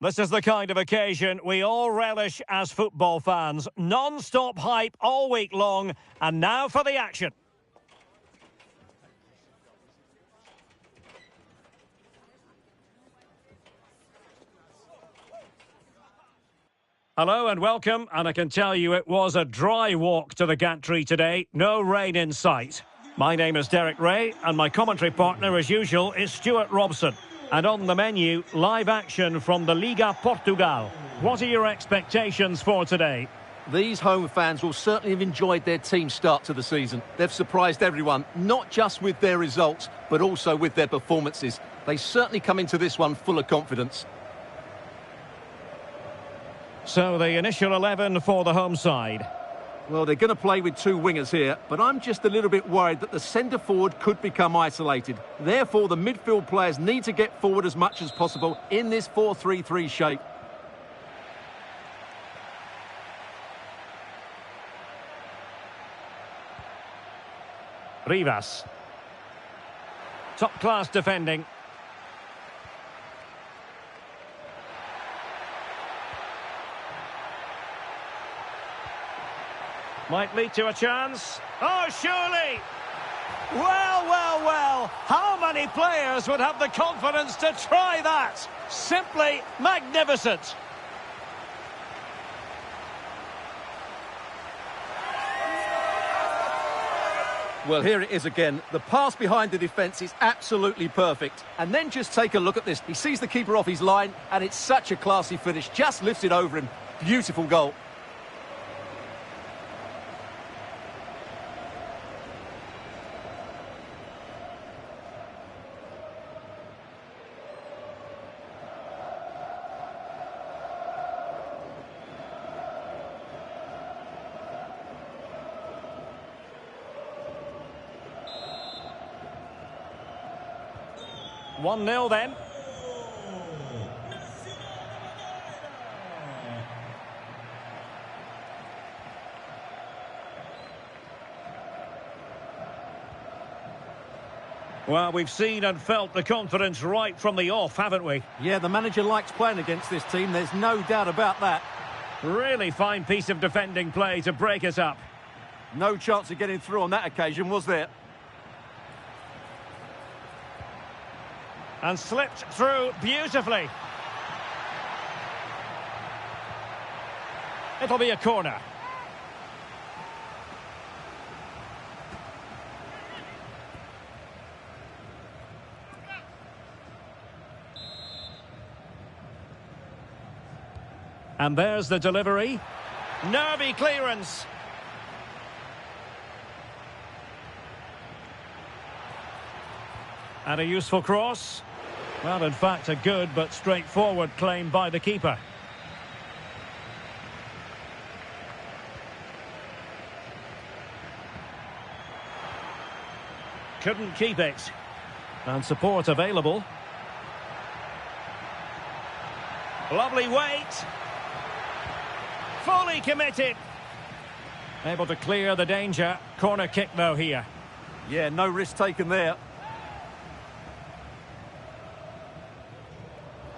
This is the kind of occasion we all relish as football fans. Non-stop hype all week long, and now for the action. Hello and welcome, and I can tell you it was a dry walk to the gantry today, no rain in sight. My name is Derek Ray, and my commentary partner as usual is Stuart Robson. And on the menu, live action from the Liga Portugal. What are your expectations for today? These home fans will certainly have enjoyed their team's start to the season. They've surprised everyone, not just with their results, but also with their performances. They certainly come into this one full of confidence. So the initial 11 for the home side. Well, they're going to play with two wingers here, but I'm just a little bit worried that the centre-forward could become isolated. Therefore, the midfield players need to get forward as much as possible in this 4-3-3 shape. Rivas. Top-class defending. Might lead to a chance. Oh, surely! Well, well, well. How many players would have the confidence to try that? Simply magnificent. Well, here it is again. The pass behind the defence is absolutely perfect. And then just take a look at this. He sees the keeper off his line, and it's such a classy finish. Just lifts it over him. Beautiful goal. One 0 then. Well, we've seen and felt the confidence right from the off, haven't we? Yeah, the manager likes playing against this team. There's no doubt about that. Really fine piece of defending play to break us up. No chance of getting through on that occasion, was there? And slipped through beautifully. It'll be a corner. And there's the delivery. Nervy clearance. And a useful cross. Well, in fact, a good but straightforward claim by the keeper. Couldn't keep it. And support available. Lovely weight. Fully committed. Able to clear the danger. Corner kick, though, here. Yeah, no risk taken there.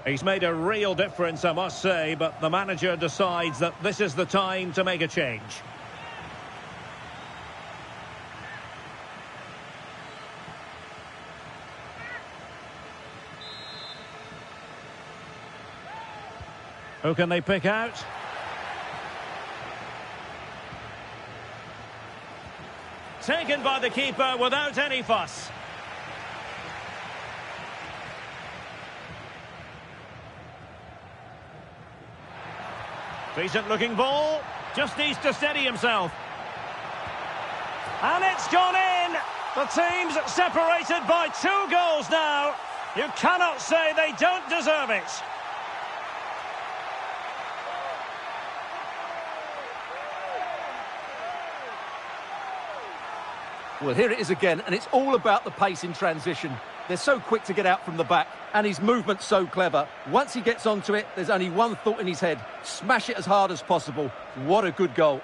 He's made a real difference, I must say, but the manager decides that this is the time to make a change. Who can they pick out? Taken by the keeper without any fuss. Decent looking ball, just needs to steady himself. And it's gone in! The team's separated by 2 goals now. You cannot say they don't deserve it. Well, here it is again, and it's all about the pace in transition. They're so quick to get out from the back, and his movement's so clever. Once he gets onto it, there's only one thought in his head. Smash it as hard as possible. What a good goal.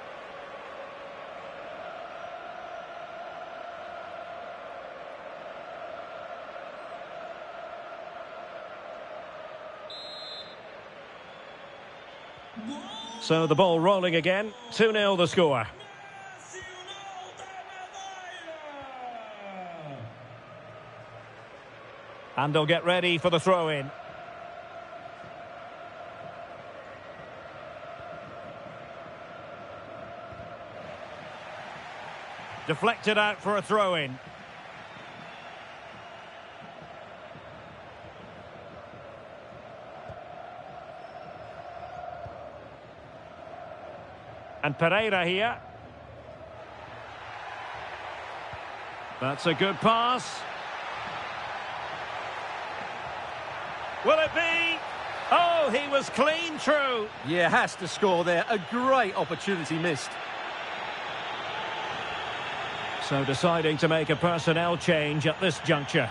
So the ball rolling again. 2-0 the score. And they'll get ready for the throw-in. Deflected out for a throw-in. And Pereira here. That's a good pass. Will it be? Oh, he was clean through. Yeah, has to score there. A great opportunity missed. So deciding to make a personnel change at this juncture.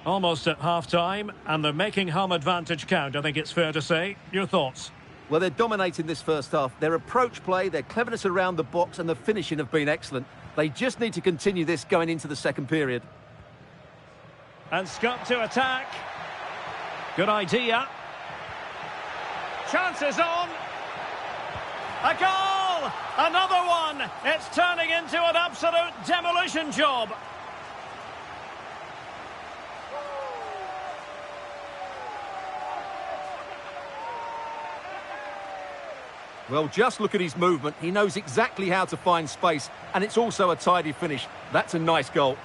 Almost at half-time, and they're making home advantage count, I think it's fair to say. Your thoughts? Well, they're dominating this first half. Their approach play, their cleverness around the box and the finishing have been excellent. They just need to continue this going into the second period. And Scott to attack. Good idea. Chances on. A goal! Another one! It's turning into an absolute demolition job. Well, just look at his movement. He knows exactly how to find space, and it's also a tidy finish. That's a nice goal.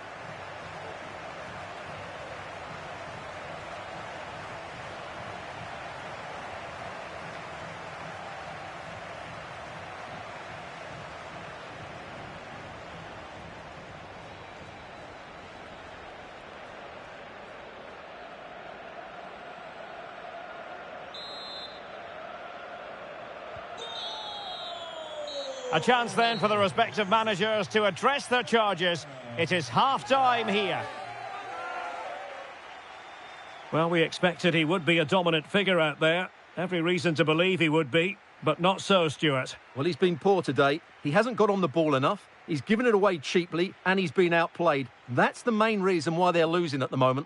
A chance then for the respective managers to address their charges. It is half-time here. Well, we expected he would be a dominant figure out there. Every reason to believe he would be, but not so, Stuart. Well, he's been poor today. He hasn't got on the ball enough. He's given it away cheaply, and he's been outplayed. That's the main reason why they're losing at the moment.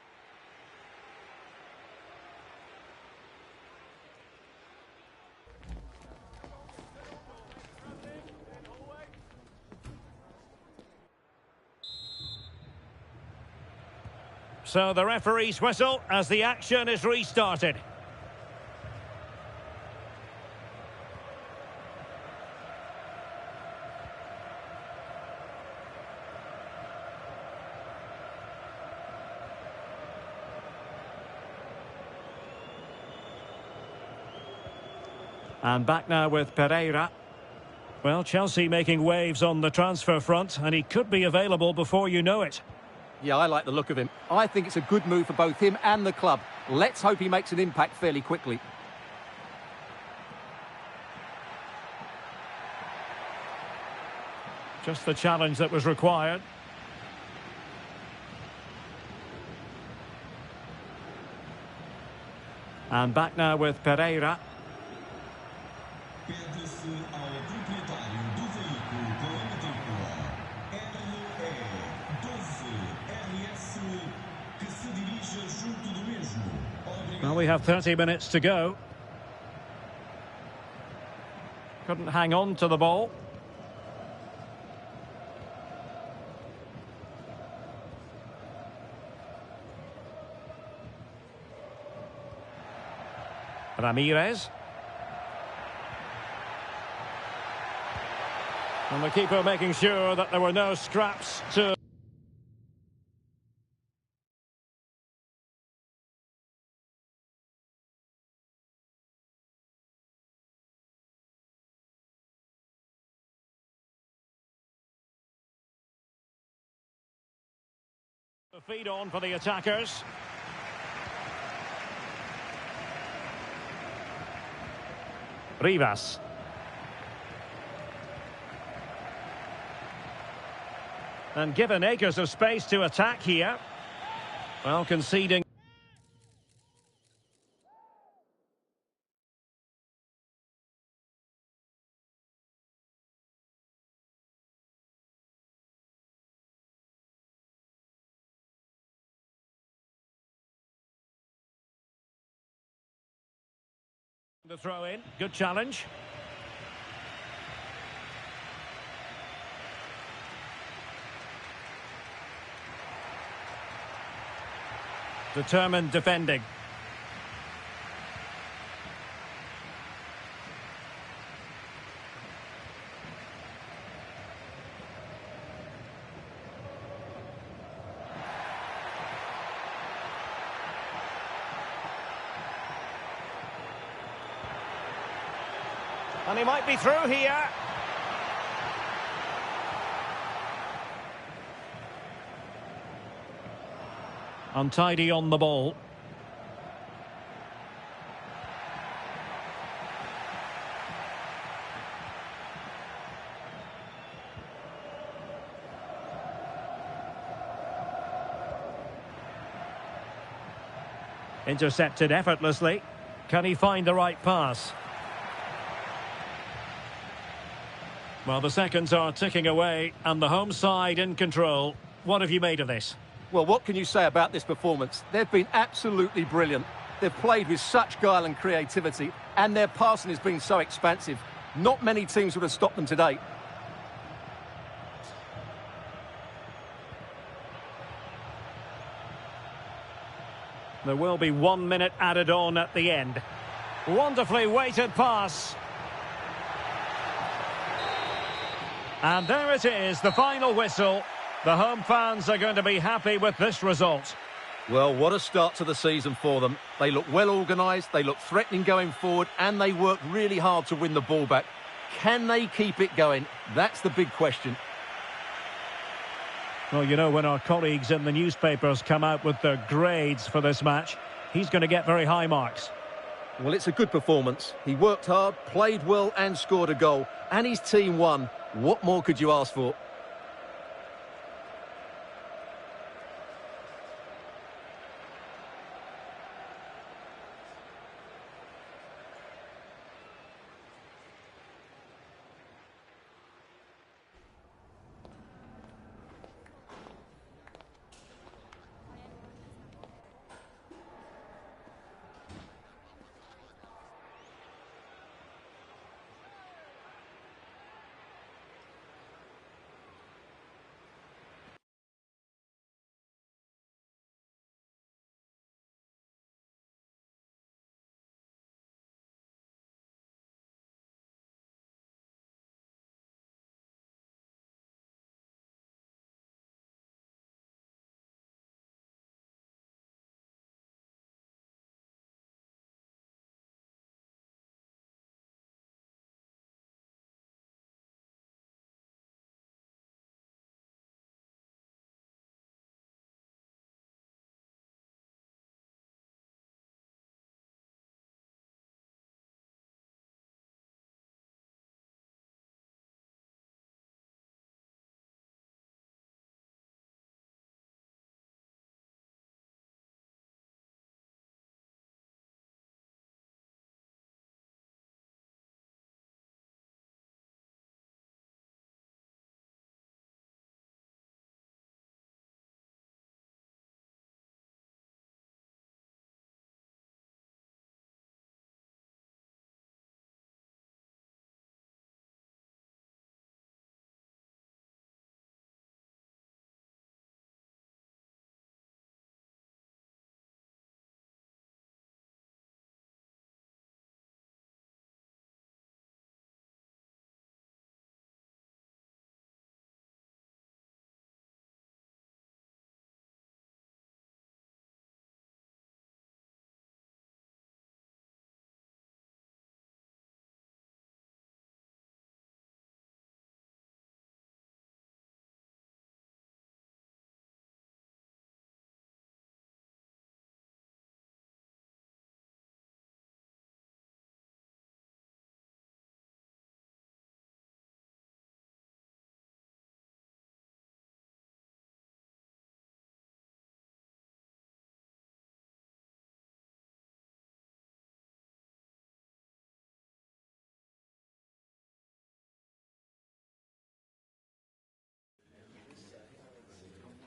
So the referee's whistle as the action is restarted. And back now with Pereira. Well, Chelsea making waves on the transfer front, and he could be available before you know it. Yeah, I like the look of him. I think it's a good move for both him and the club. Let's hope he makes an impact fairly quickly. Just the challenge that was required. And back now with Pereira. Well, we have 30 minutes to go. Couldn't hang on to the ball. Ramirez. And the keeper making sure that there were no scraps to... feed on for the attackers. Rivas. And given acres of space to attack here. Well, conceding. The throw in, good challenge. Determined defending. And he might be through here. Untidy on the ball. Intercepted effortlessly. Can he find the right pass? Well, the seconds are ticking away and the home side in control. What have you made of this? Well, what can you say about this performance? They've been absolutely brilliant. They've played with such guile and creativity, and their passing has been so expansive. Not many teams would have stopped them today. There will be 1 minute added on at the end. Wonderfully weighted pass. And there it is, the final whistle. The home fans are going to be happy with this result. Well, what a start to the season for them. They look well organised, they look threatening going forward, and they work really hard to win the ball back. Can they keep it going? That's the big question. Well, you know, when our colleagues in the newspapers come out with their grades for this match, he's going to get very high marks. Well, it's a good performance. He worked hard, played well and scored a goal. And his team won. What more could you ask for?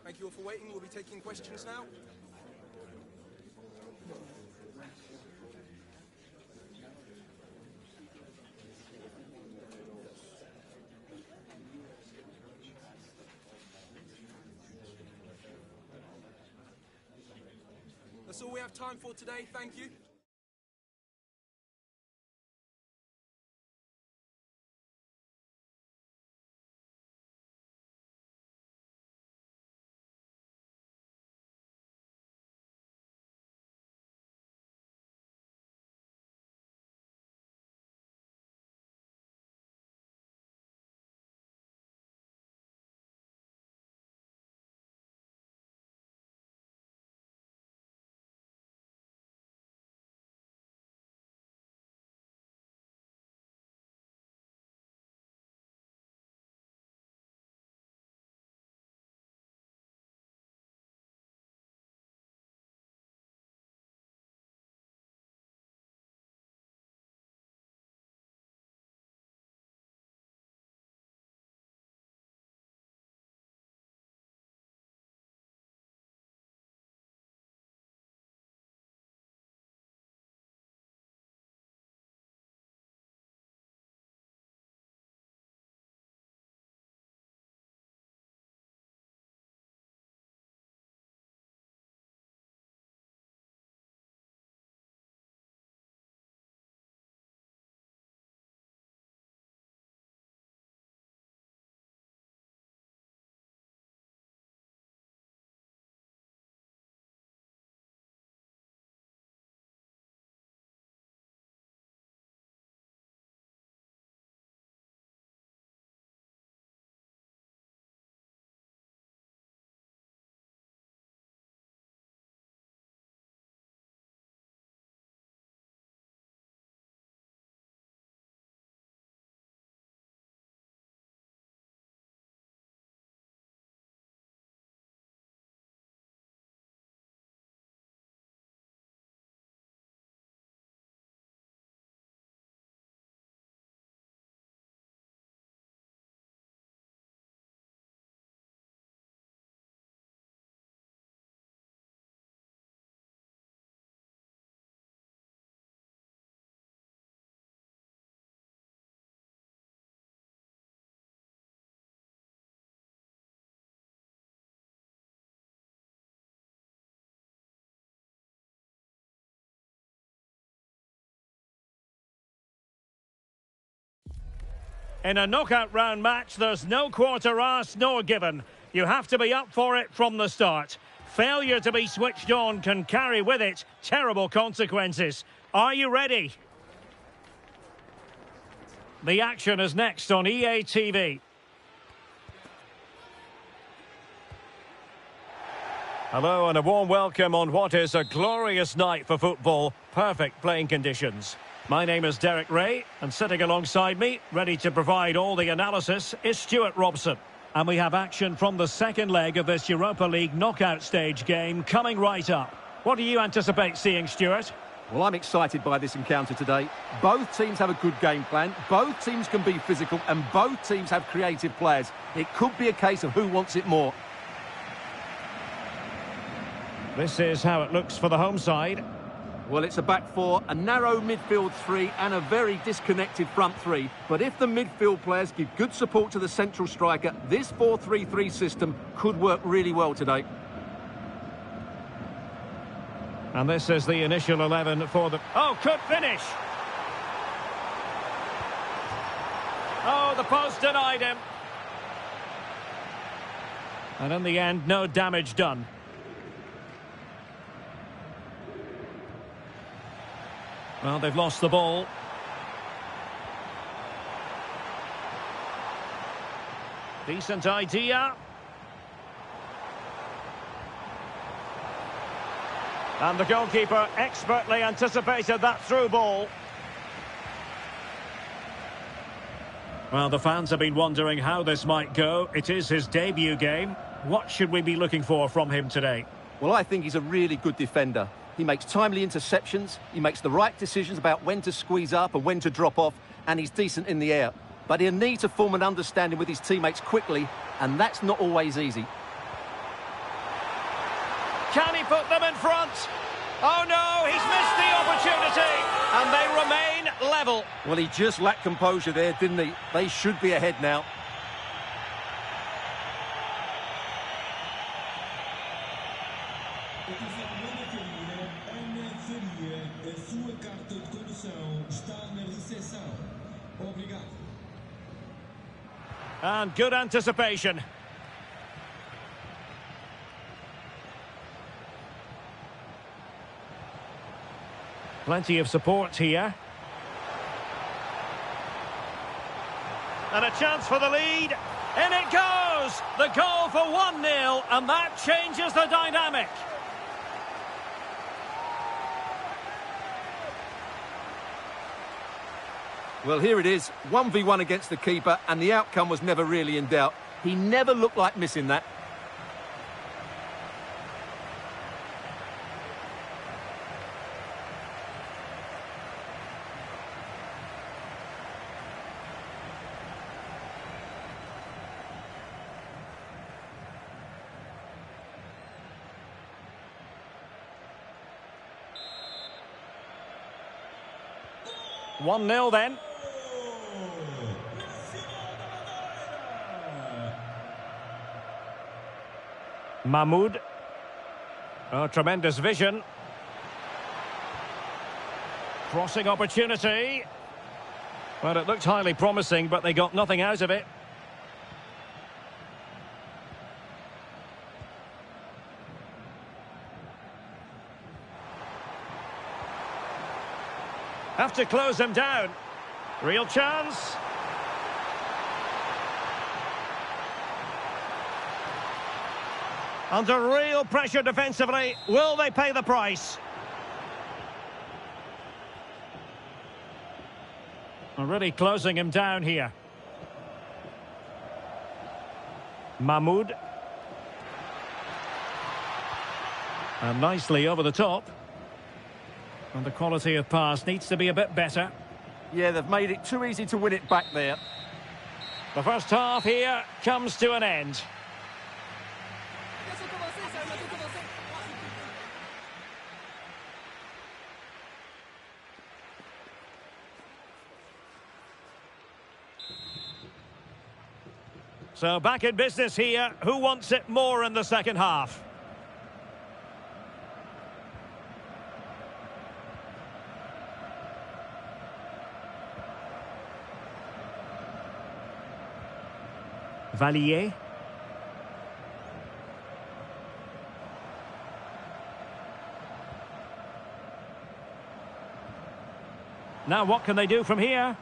Thank you all for waiting. We'll be taking questions now. That's all we have time for today. Thank you. In a knockout round match, there's no quarter asked nor given. You have to be up for it from the start. Failure to be switched on can carry with it terrible consequences. Are you ready? The action is next on EA TV. Hello and a warm welcome on what is a glorious night for football. Perfect playing conditions. My name is Derek Ray, and sitting alongside me, ready to provide all the analysis, is Stuart Robson. And we have action from the second leg of this Europa League knockout stage game coming right up. What do you anticipate seeing, Stuart? Well, I'm excited by this encounter today. Both teams have a good game plan, both teams can be physical, and both teams have creative players. It could be a case of who wants it more. This is how it looks for the home side. Well, it's a back four, a narrow midfield three and a very disconnected front three. But if the midfield players give good support to the central striker, this 4-3-3 system could work really well today. And this is the initial 11 for the... Oh, could finish! Oh, the post denied him. And in the end, no damage done. Well, they've lost the ball. Decent idea. And the goalkeeper expertly anticipated that through ball. Well, the fans have been wondering how this might go. It is his debut game. What should we be looking for from him today? Well, I think he's a really good defender. He makes timely interceptions, he makes the right decisions about when to squeeze up and when to drop off, and he's decent in the air. But he'll need to form an understanding with his teammates quickly, and that's not always easy. Can he put them in front? Oh no, he's missed the opportunity, and they remain level. Well, he just lacked composure there, didn't he? They should be ahead now. marcação está na recepção. Obrigado. And good anticipation. Plenty of support here. And a chance for the lead. In it goes! The goal for 1-0, and that changes the dynamic. Well, here it is, 1v1 against the keeper, and the outcome was never really in doubt. He never looked like missing that. Oh! 1-0 then. Mahmoud. Oh, tremendous vision. Crossing opportunity. Well, it looked highly promising, but they got nothing out of it. Have to close them down. Real chance. Under real pressure defensively. Will they pay the price? Already closing him down here. Mahmoud. And nicely over the top. And the quality of pass needs to be a bit better. Yeah, they've made it too easy to win it back there. The first half here comes to an end. So back in business here. Who wants it more in the second half? Valier. Now what can they do from here?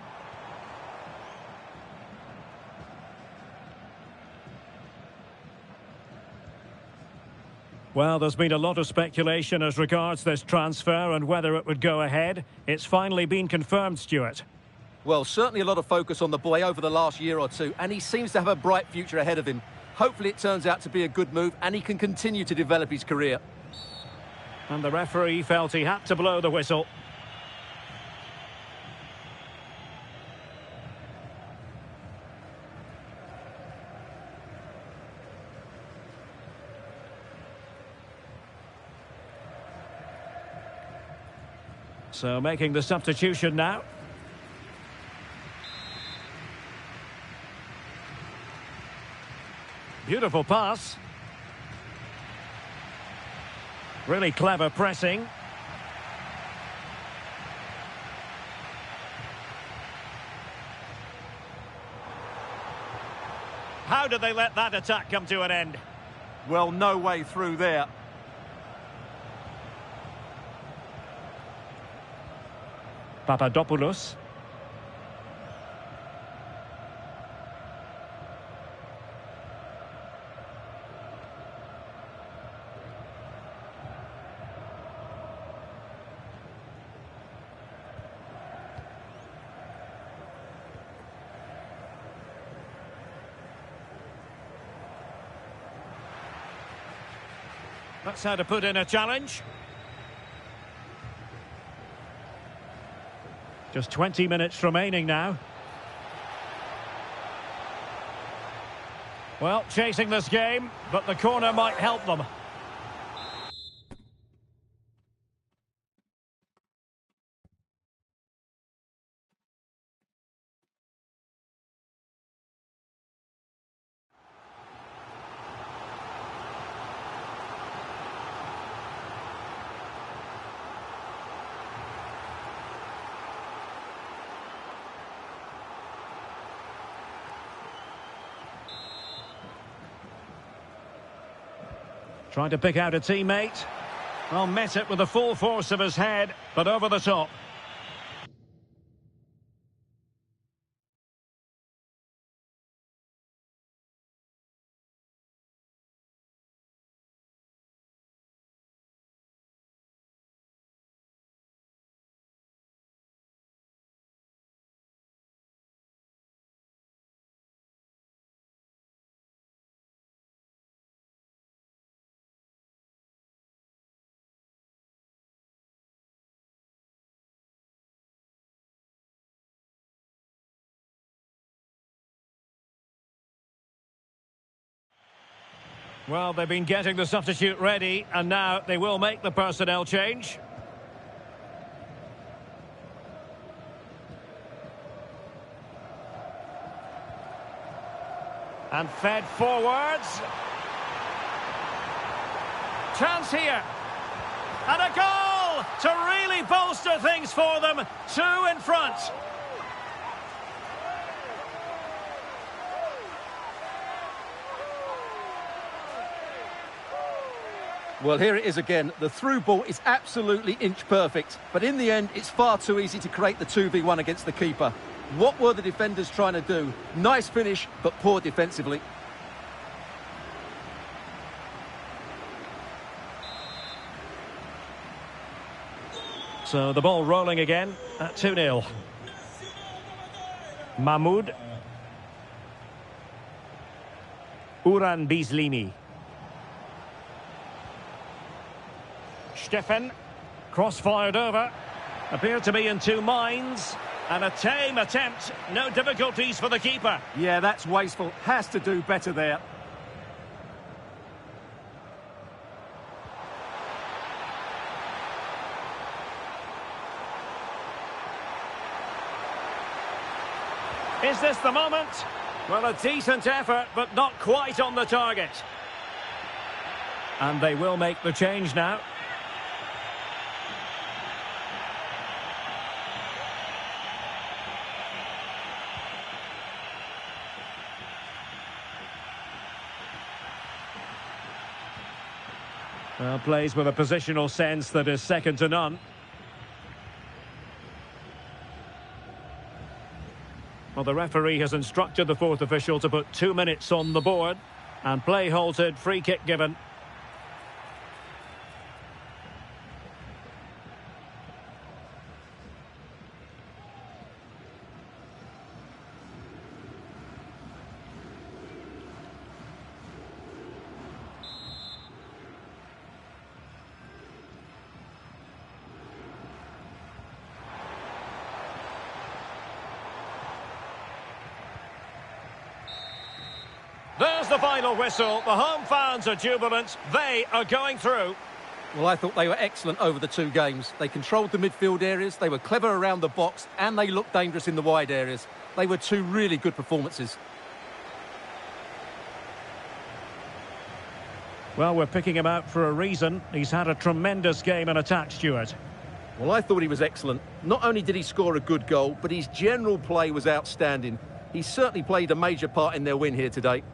Well, there's been a lot of speculation as regards this transfer and whether it would go ahead. It's finally been confirmed, Stuart. Well, certainly a lot of focus on the boy over the last year or two, and he seems to have a bright future ahead of him. Hopefully it turns out to be a good move, and he can continue to develop his career. And the referee felt he had to blow the whistle. So making the substitution now. Beautiful pass. Really clever pressing. How did they let that attack come to an end? Well, no way through there. Papadopoulos. That's how to put in a challenge. Just 20 minutes remaining now. Well, chasing this game, but the corner might help them. Trying to pick out a teammate. Well, met it with the full force of his head, but over the top. Well, they've been getting the substitute ready, and now they will make the personnel change. And fed forwards. Chance here. And a goal to really bolster things for them. 2 in front. Well, here it is again. The through ball is absolutely inch perfect. But in the end, it's far too easy to create the 2v1 against the keeper. What were the defenders trying to do? Nice finish, but poor defensively. So the ball rolling again at 2-0. Mahmoud. Uran Bizlimi. Stefan, cross-fired over, appeared to be in two minds, and a tame attempt, no difficulties for the keeper. Yeah, that's wasteful, has to do better there. Is this the moment? Well, a decent effort, but not quite on the target. And they will make the change now. Well, plays with a positional sense that is second to none. Well, the referee has instructed the fourth official to put 2 minutes on the board. And play halted, free kick given. There's the final whistle. The home fans are jubilant. They are going through. Well, I thought they were excellent over the 2 games. They controlled the midfield areas, they were clever around the box, and they looked dangerous in the wide areas. They were 2 really good performances. Well, we're picking him out for a reason. He's had a tremendous game in attack, Stuart. Well, I thought he was excellent. Not only did he score a good goal, but his general play was outstanding. He certainly played a major part in their win here today.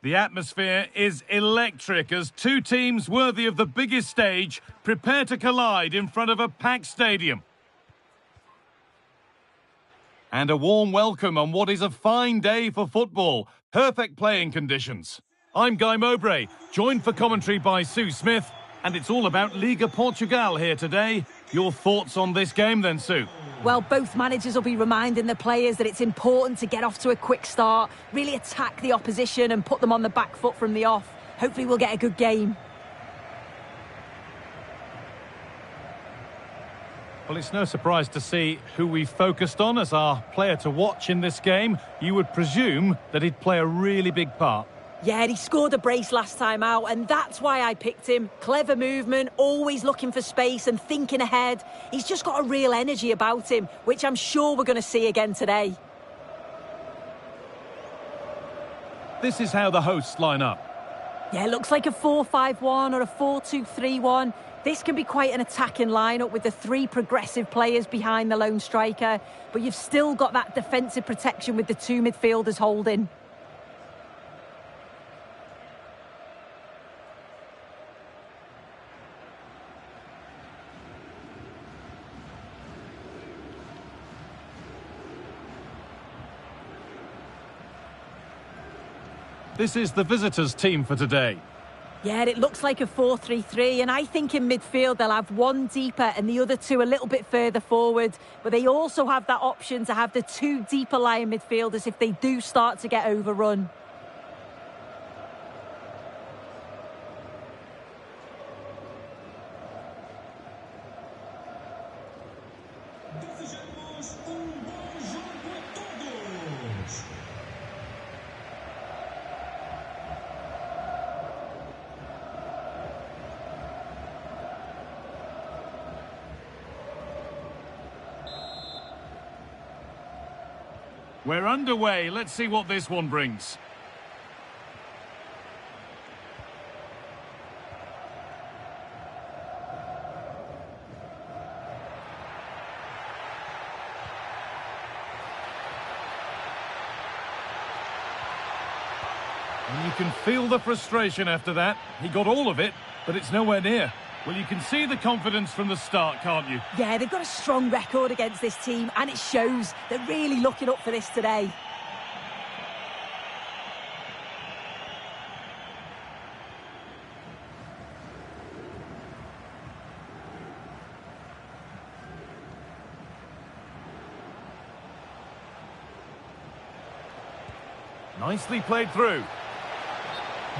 The atmosphere is electric as two teams worthy of the biggest stage prepare to collide in front of a packed stadium. And a warm welcome on what is a fine day for football. Perfect playing conditions. I'm Guy Mowbray, joined for commentary by Sue Smith, and it's all about Liga Portugal here today. Your thoughts on this game then, Sue? Well, both managers will be reminding the players that it's important to get off to a quick start, really attack the opposition and put them on the back foot from the off. Hopefully we'll get a good game. Well, it's no surprise to see who we focused on as our player to watch in this game. You would presume that he'd play a really big part. Yeah, he scored a brace last time out, and that's why I picked him. Clever movement, always looking for space and thinking ahead. He's just got a real energy about him, which I'm sure we're going to see again today. This is how the hosts line up. Yeah, it looks like a 4-5-1 or a 4-2-3-1. This can be quite an attacking lineup with the three progressive players behind the lone striker, but you've still got that defensive protection with the two midfielders holding. This is the visitors' team for today. Yeah, it looks like a 4-3-3, and I think in midfield they'll have one deeper and the other two a little bit further forward. But they also have that option to have the two deeper lying midfielders if they do start to get overrun. Desejamos bom jogo a todos. We're underway. Let's see what this one brings. And you can feel the frustration after that. He got all of it, but it's nowhere near. Well, you can see the confidence from the start, can't you? Yeah, they've got a strong record against this team, and it shows. They're really looking up for this today. Nicely played through.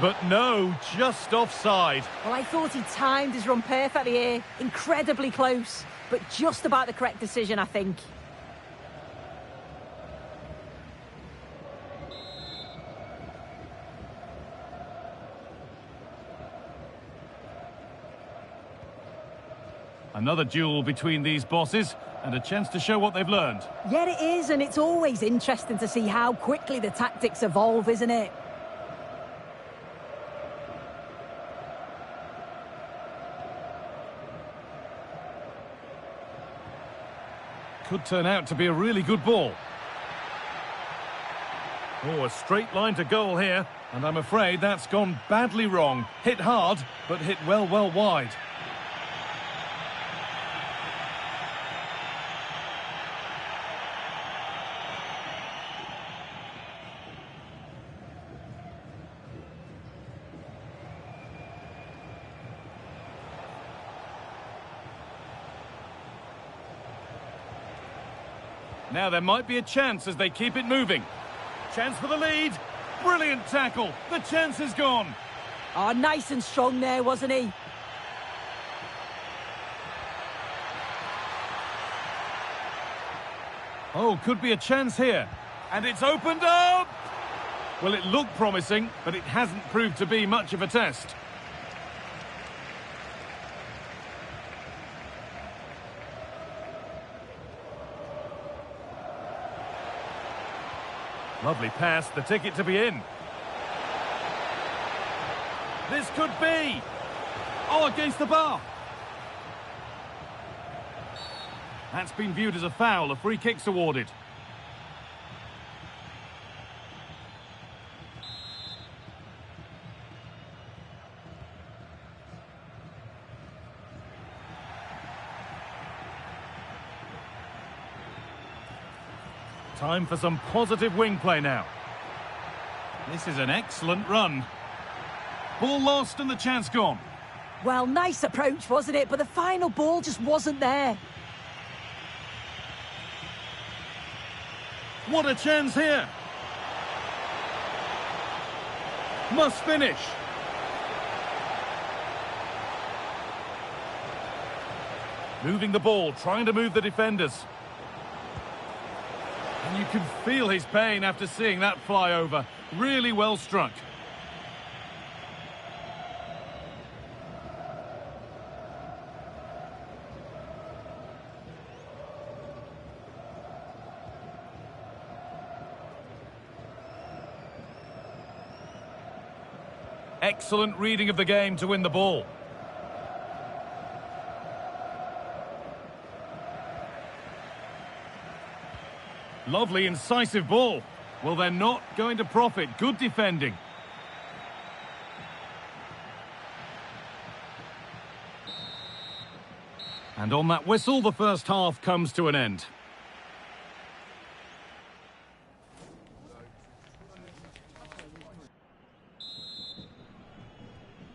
But no, just offside. Well, I thought he timed his run perfectly here. Incredibly close, but just about the correct decision, I think. Another duel between these bosses and a chance to show what they've learned. Yeah, it is, and it's always interesting to see how quickly the tactics evolve, isn't it? Could turn out to be a really good ball. Oh, a straight line to goal here, and I'm afraid that's gone badly wrong. Hit hard, but hit well wide. Now there might be a chance as they keep it moving. Chance for the lead. Brilliant tackle. The chance is gone. Oh, nice and strong there, wasn't he? Oh, could be a chance here. And it's opened up! Well, it looked promising, but it hasn't proved to be much of a test. Lovely pass, the ticket to be in. This could be. Oh, against the bar. That's been viewed as a foul. A free kick's awarded. Time for some positive wing play now. This is an excellent run. Ball lost and the chance gone. Well, nice approach, wasn't it? But the final ball just wasn't there. What a chance here. Must finish. Moving the ball, trying to move the defenders. And you can feel his pain after seeing that fly over. Really well struck. Excellent reading of the game to win the ball. Lovely, incisive ball. Well, they're not going to profit. Good defending. And on that whistle, the first half comes to an end.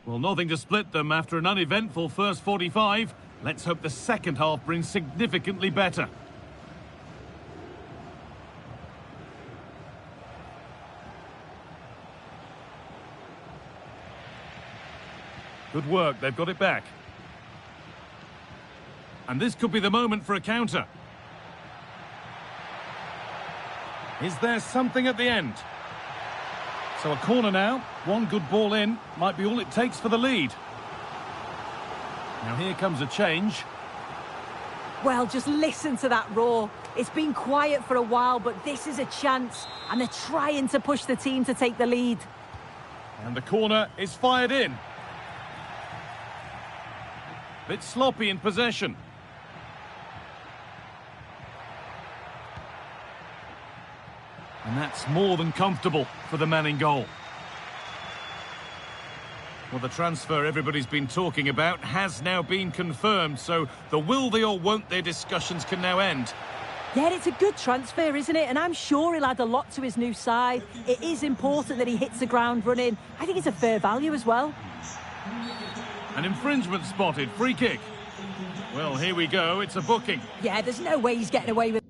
Well, nothing to split them after an uneventful first 45. Let's hope the second half brings significantly better. Good work, they've got it back. And this could be the moment for a counter. Is there something at the end? So a corner now, one good ball in, might be all it takes for the lead. Now here comes a change. Well, just listen to that roar. It's been quiet for a while, but this is a chance, and they're trying to push the team to take the lead. And the corner is fired in. Bit sloppy in possession. And that's more than comfortable for the man in goal. Well, the transfer everybody's been talking about has now been confirmed, so the will they or won't they discussions can now end. Yeah, it's a good transfer, isn't it? And I'm sure he'll add a lot to his new side. It is important that he hits the ground running. I think it's a fair value as well. An infringement spotted, free kick. Well, here we go, it's a booking. Yeah, there's no way he's getting away with it.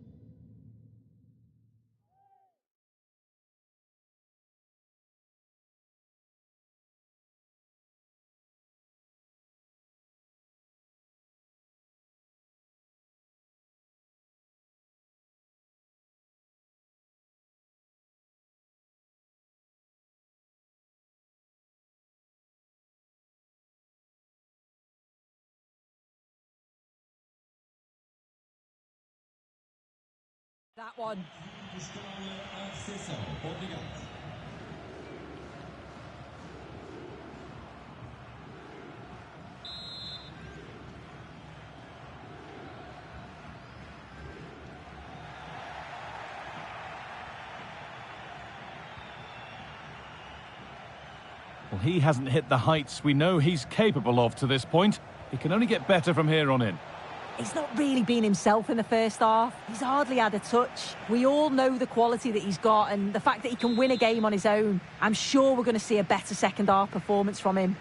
That one. Well, he hasn't hit the heights we know he's capable of to this point. He can only get better from here on in. He's not really been himself in the first half. He's hardly had a touch. We all know the quality that he's got and the fact that he can win a game on his own. I'm sure we're going to see a better second half performance from him.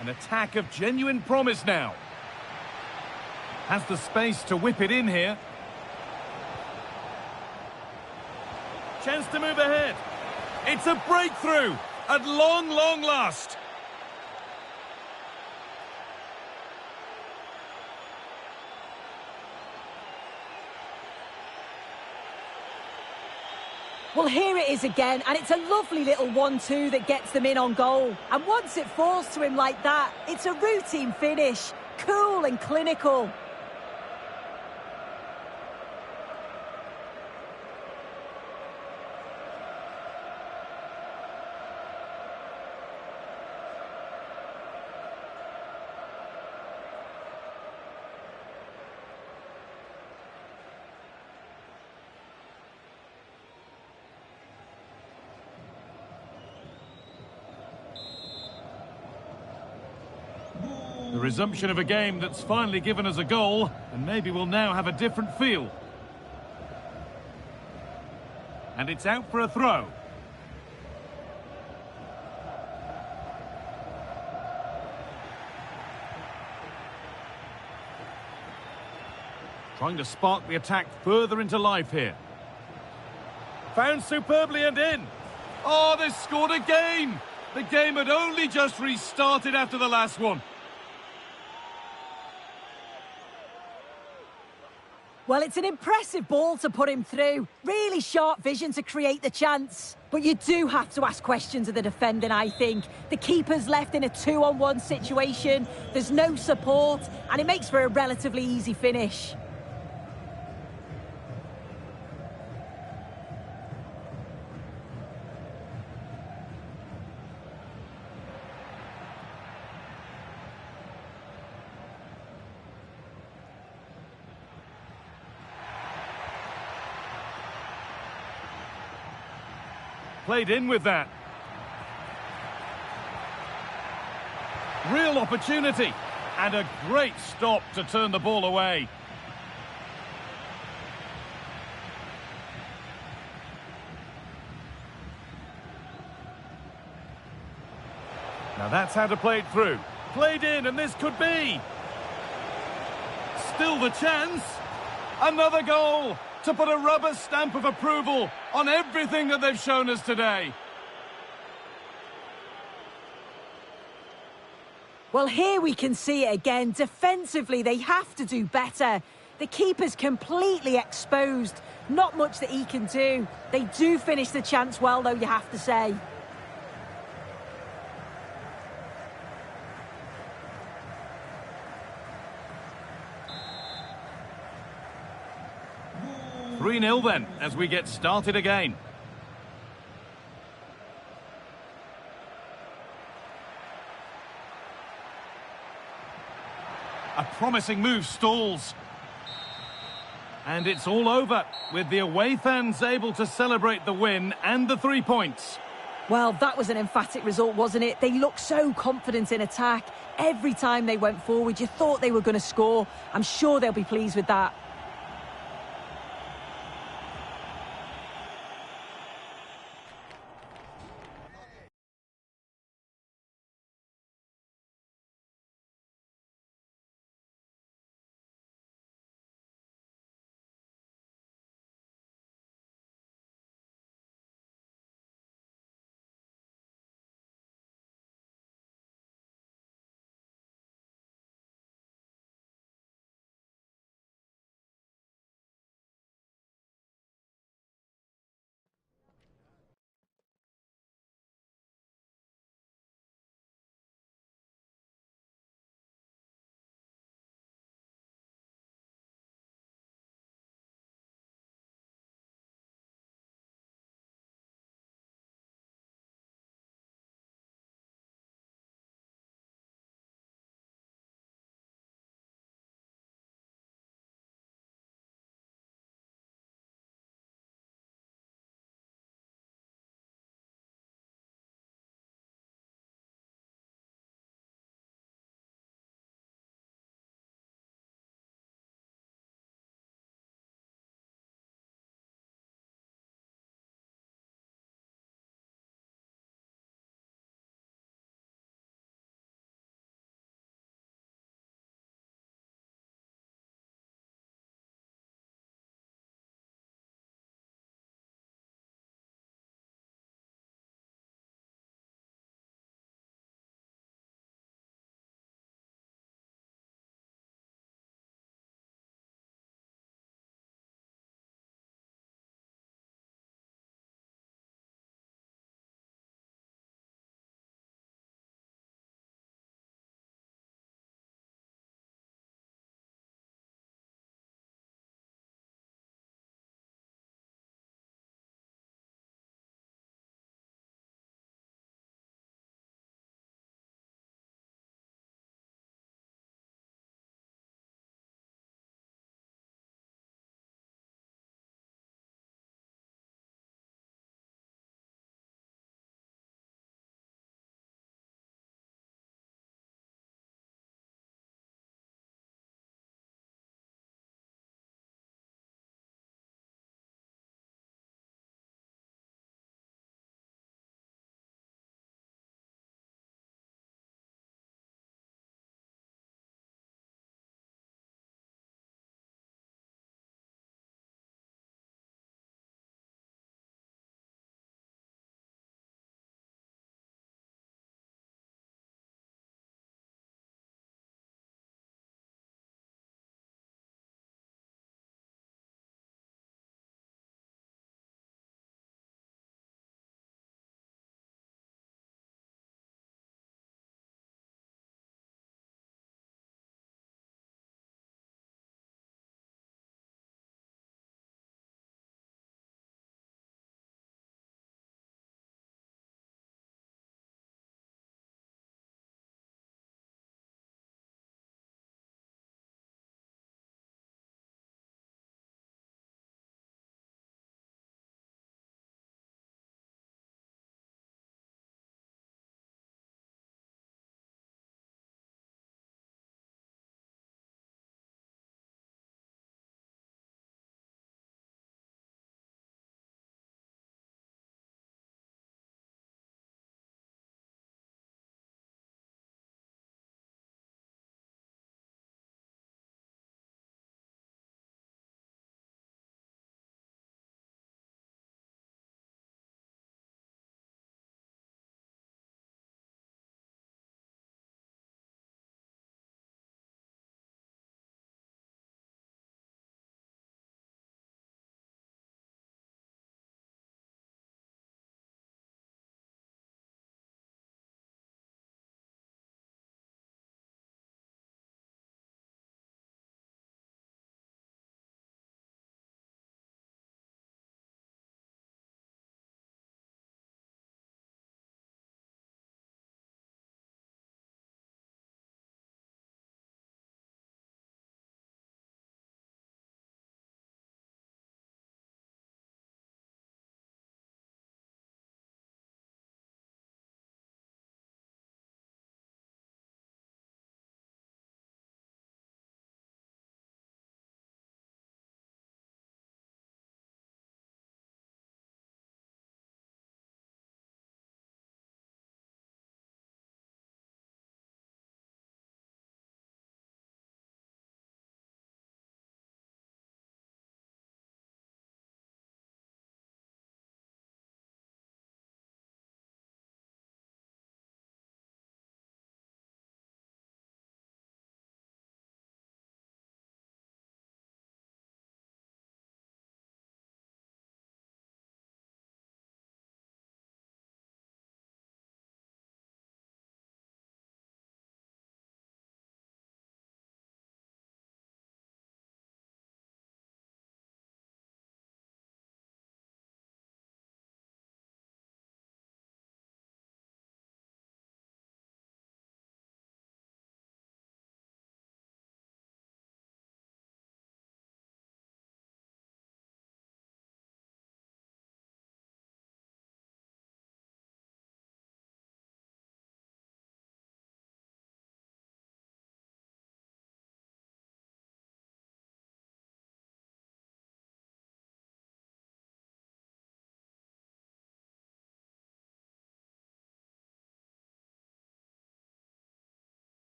An attack of genuine promise now. Has the space to whip it in here. Chance to move ahead. It's a breakthrough at long, long last. Well, here it is again, and it's a lovely little 1-2 that gets them in on goal. And once it falls to him like that, it's a routine finish. Cool and clinical. The resumption of a game that's finally given us a goal, and maybe we'll now have a different feel. And it's out for a throw. Trying to spark the attack further into life here. Found superbly and in. Oh, they scored again! The game had only just restarted after the last one. Well, it's an impressive ball to put him through. Really sharp vision to create the chance. But you do have to ask questions of the defending, I think. The keeper's left in a 2-on-1 situation. There's no support, and it makes for a relatively easy finish. Played in with that. Real opportunity. And a great stop to turn the ball away. Now that's how to play it through. Played in, and this could be. Still the chance. Another goal to put a rubber stamp of approval on everything that they've shown us today. Well, here we can see it again. Defensively, they have to do better. The keeper's completely exposed. Not much that he can do. They do finish the chance well, though, you have to say. Goal. 3-0 then, as we get started again. A promising move stalls. And it's all over, with the away fans able to celebrate the win and the 3 points. Well, that was an emphatic result, wasn't it? They looked so confident in attack. Every time they went forward, you thought they were going to score. I'm sure they'll be pleased with that.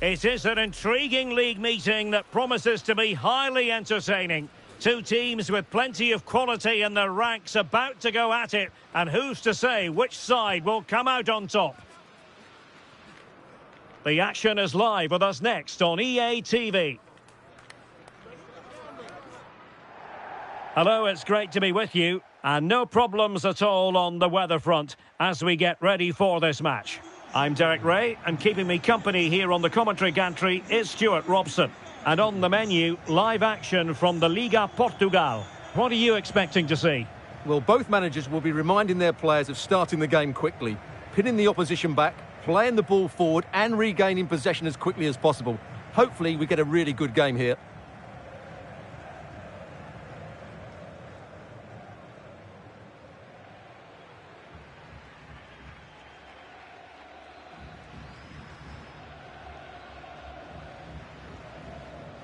It is an intriguing league meeting that promises to be highly entertaining. Two teams with plenty of quality in their ranks about to go at it. And who's to say which side will come out on top? The action is live with us next on EA TV. Hello, it's great to be with you. And no problems at all on the weather front as we get ready for this match. I'm Derek Ray, and keeping me company here on the commentary gantry is Stuart Robson. And on the menu, live action from the Liga Portugal. What are you expecting to see? Well, both managers will be reminding their players of starting the game quickly, pinning the opposition back, playing the ball forward and regaining possession as quickly as possible. Hopefully we get a really good game here.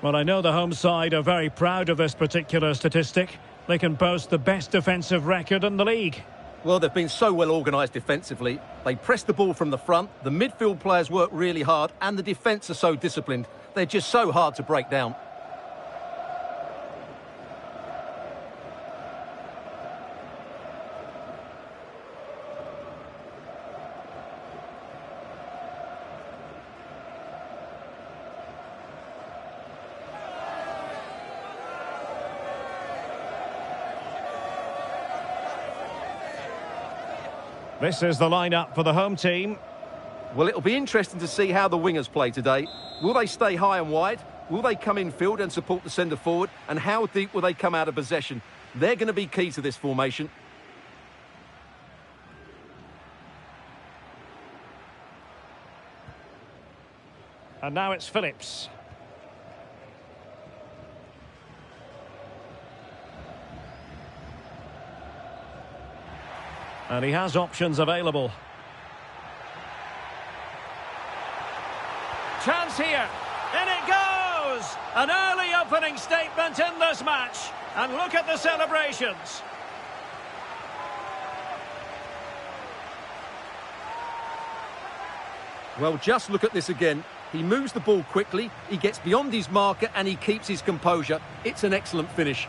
Well, I know the home side are very proud of this particular statistic. They can boast the best defensive record in the league. Well, they've been so well organised defensively. They press the ball from the front, the midfield players work really hard, and the defence are so disciplined. They're just so hard to break down. This is the lineup for the home team. Well, it'll be interesting to see how the wingers play today. Will they stay high and wide? Will they come in field and support the centre forward? And how deep will they come out of possession? They're going to be key to this formation. And now it's Phillips. And he has options available. Chance here. In it goes! An early opening statement in this match. And look at the celebrations. Well, just look at this again. He moves the ball quickly, he gets beyond his marker and he keeps his composure. It's an excellent finish.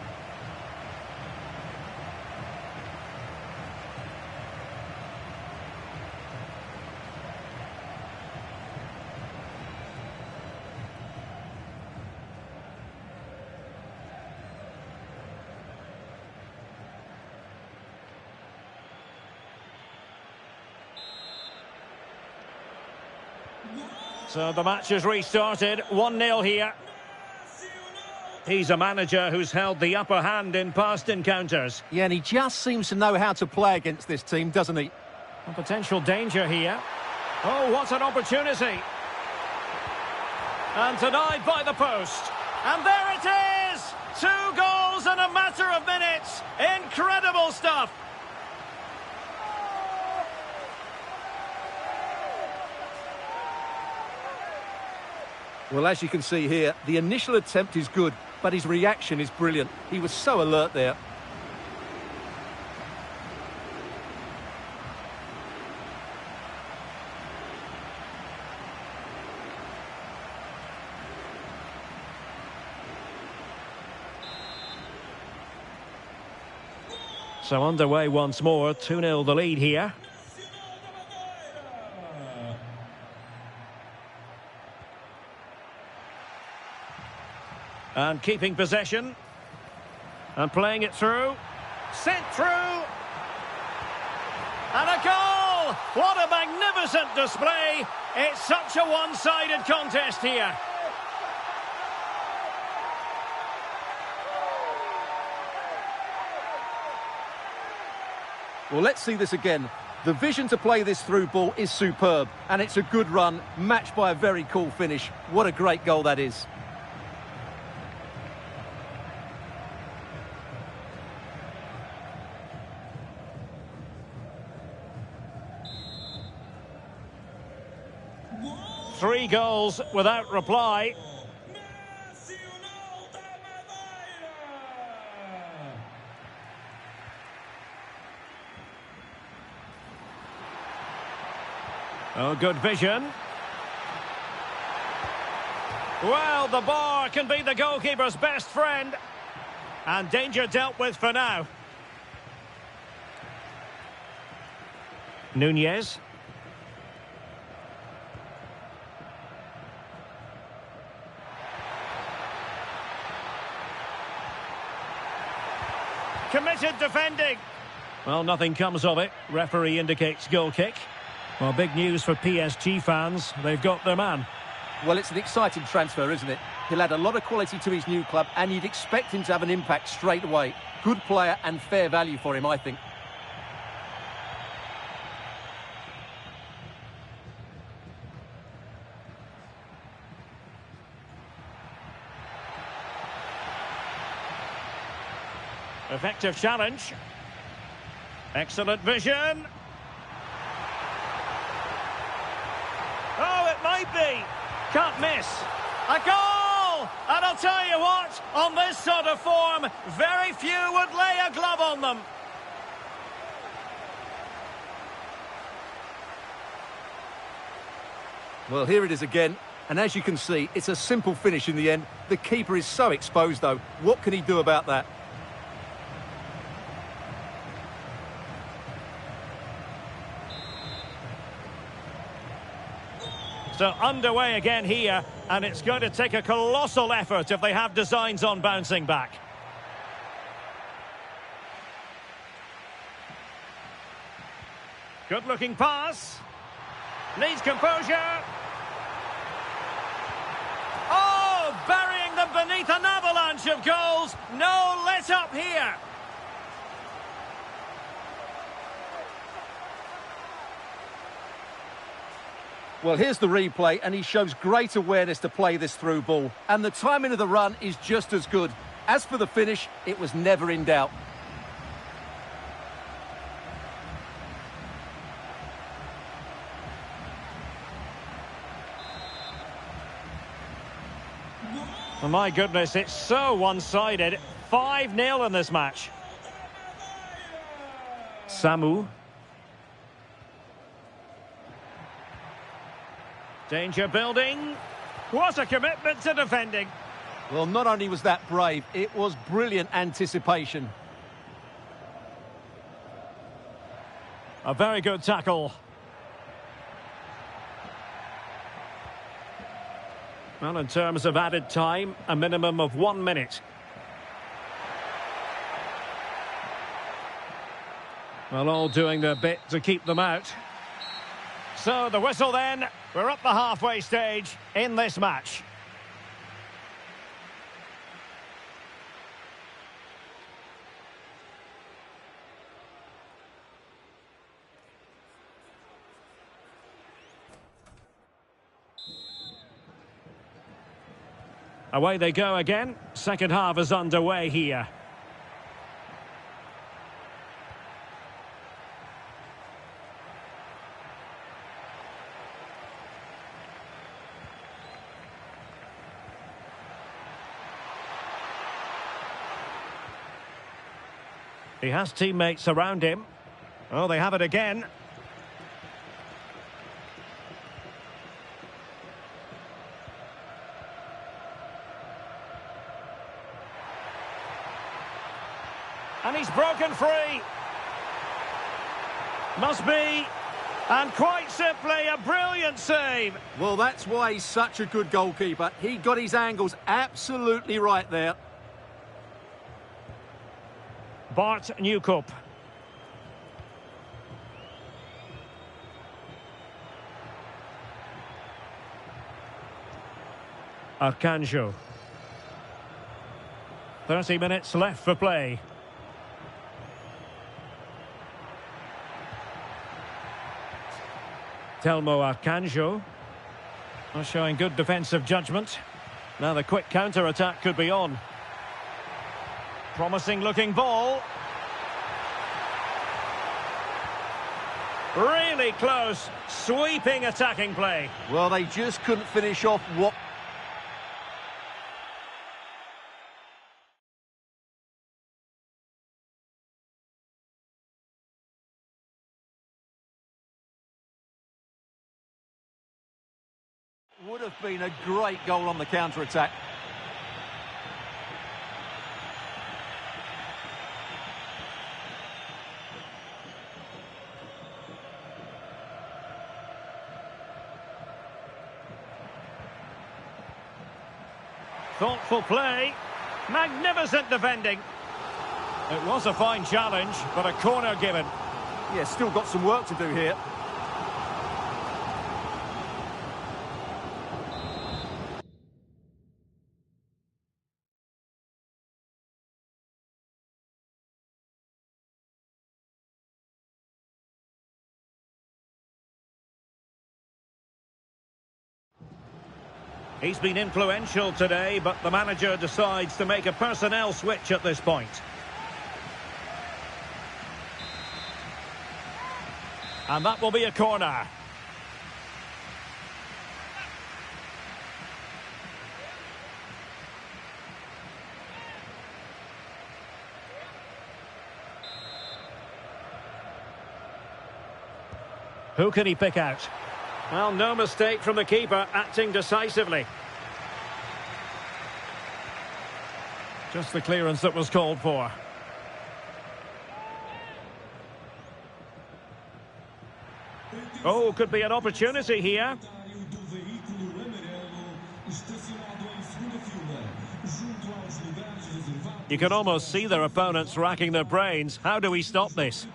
So the match has restarted, 1-0 here. He's a manager who's held the upper hand in past encounters. Yeah, and he just seems to know how to play against this team, doesn't he? A potential danger here. Oh, what an opportunity. And denied by the post. And there it is! 2 goals in a matter of minutes. Incredible stuff. Well, as you can see here, the initial attempt is good, but his reaction is brilliant. He was so alert there. So underway once more, 2-0 the lead here. And keeping possession. And playing it through. Sent through. And a goal! What a magnificent display. It's such a one-sided contest here. Well, let's see this again. The vision to play this through ball is superb, and it's a good run, matched by a very cool finish. What a great goal that is. Three goals without reply. Oh, good vision. Well, the bar can be the goalkeeper's best friend. And danger dealt with for now. Nunez. Committed defending. Well, nothing comes of it. Referee indicates goal kick. Well, big news for PSG fans. They've got their man. Well, it's an exciting transfer, isn't it? He'll add a lot of quality to his new club, and you'd expect him to have an impact straight away. Good player and fair value for him, I think. Effective challenge. Excellent vision. Oh, it might be. Can't miss. A goal! And I'll tell you what, on this sort of form, very few would lay a glove on them. Well, here it is again. And as you can see, it's a simple finish in the end. The keeper is so exposed, though. What can he do about that? So underway again here, and it's going to take a colossal effort if they have designs on bouncing back. Good-looking pass. Needs composure. Oh, burying them beneath an avalanche of goals. No let-up here. Well, here's the replay, and he shows great awareness to play this through ball. And the timing of the run is just as good. As for the finish, it was never in doubt. Oh, my goodness, it's so one-sided. 5-0 in this match. Samu. Danger building. What a commitment to defending. Well, not only was that brave, it was brilliant anticipation. A very good tackle. Well, in terms of added time, a minimum of 1 minute. Well, all doing their bit to keep them out. So the whistle then. We're up the halfway stage in this match. Away they go again. Second half is underway here. He has teammates around him. Oh, they have it again. And he's broken free. Must be. And quite simply, a brilliant save. Well, that's why he's such a good goalkeeper. He got his angles absolutely right there. Bart Newcup. Arcanjo. 30 minutes left for play. Telmo Arcanjo. Showing good defensive judgment. Now the quick counter-attack could be on. Promising looking ball. Really close. Sweeping attacking play. Well, they just couldn't finish off what... Would have been a great goal on the counter-attack. Thoughtful play. Magnificent defending. It was a fine challenge, but a corner given. Yeah, still got some work to do here. He's been influential today, but the manager decides to make a personnel switch at this point. And that will be a corner. Who can he pick out? Well, no mistake from the keeper, acting decisively. Just the clearance that was called for. Oh, could be an opportunity here. You can almost see their opponents racking their brains. How do we stop this?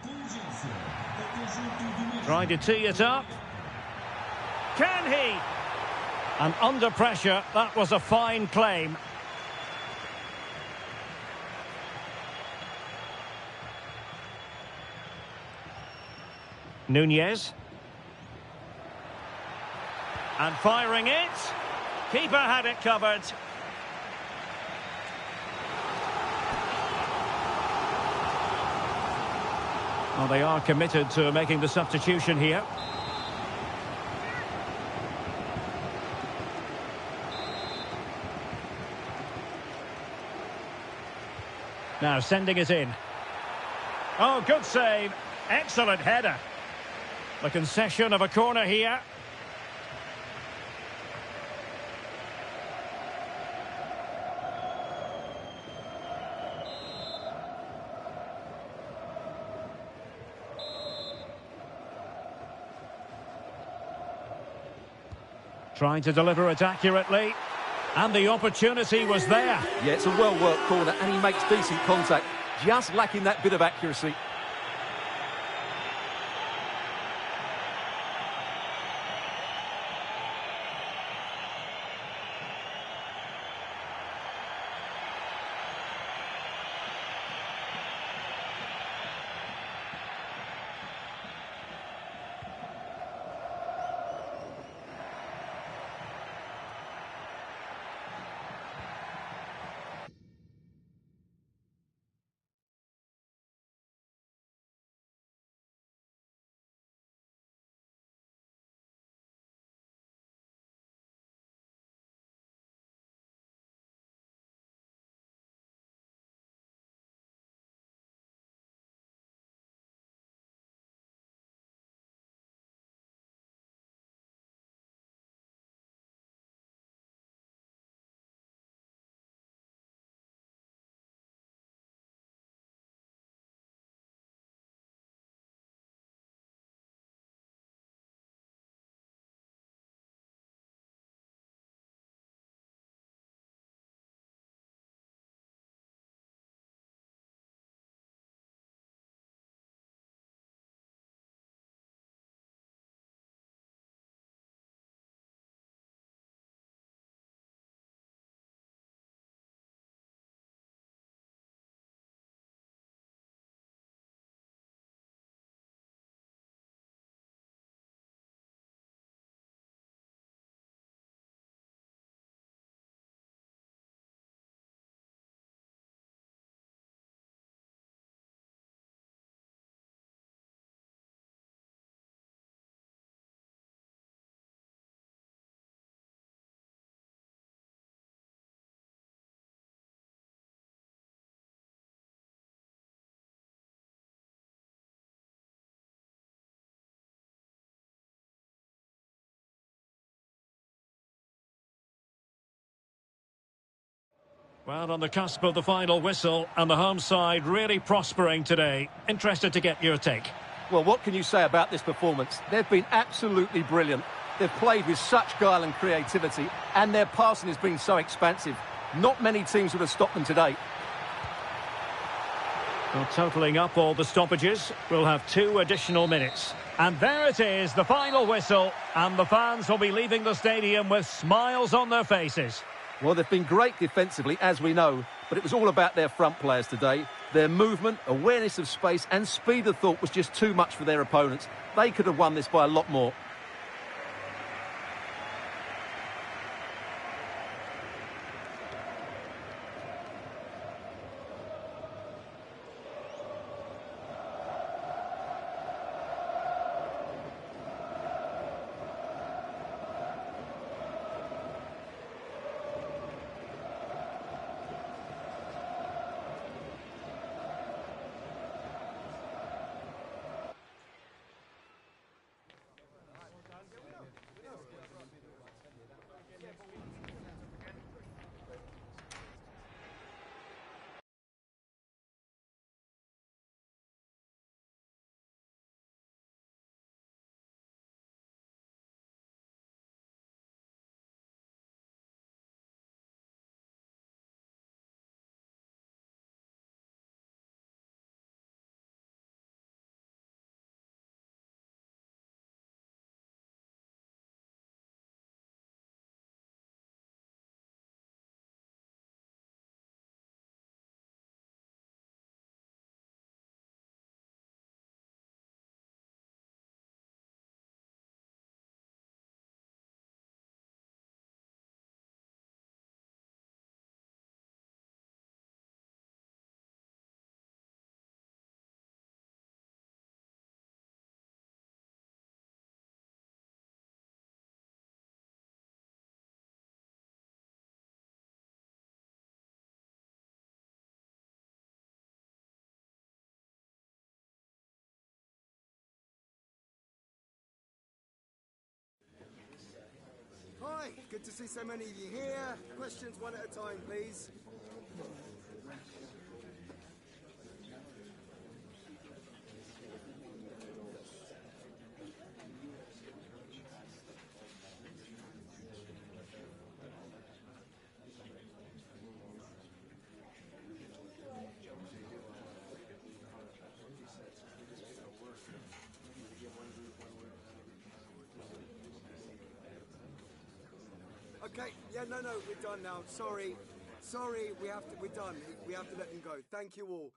Trying to tee it up. Can he? And under pressure, that was a fine claim. Nunez. And firing it. Keeper had it covered. Well, they are committed to making the substitution here. Now sending it in. Oh, good save. Excellent header. The concession of a corner here. Trying to deliver it accurately. And the opportunity was there. Yeah, it's a well-worked corner, and he makes decent contact. Just lacking that bit of accuracy. Well, on the cusp of the final whistle, and the home side really prospering today. Interested to get your take. Well, what can you say about this performance? They've been absolutely brilliant. They've played with such guile and creativity, and their passing has been so expansive. Not many teams would have stopped them today. Well, totalling up all the stoppages, we'll have 2 additional minutes. And there it is, the final whistle, and the fans will be leaving the stadium with smiles on their faces. Well, they've been great defensively, as we know, but it was all about their front players today. Their movement, awareness of space and speed of thought was just too much for their opponents. They could have won this by a lot more. Hi, good to see so many of you here. Questions one at a time, please. Okay, yeah, no, we're done now. Sorry, we're done. We have to let them go. Thank you all.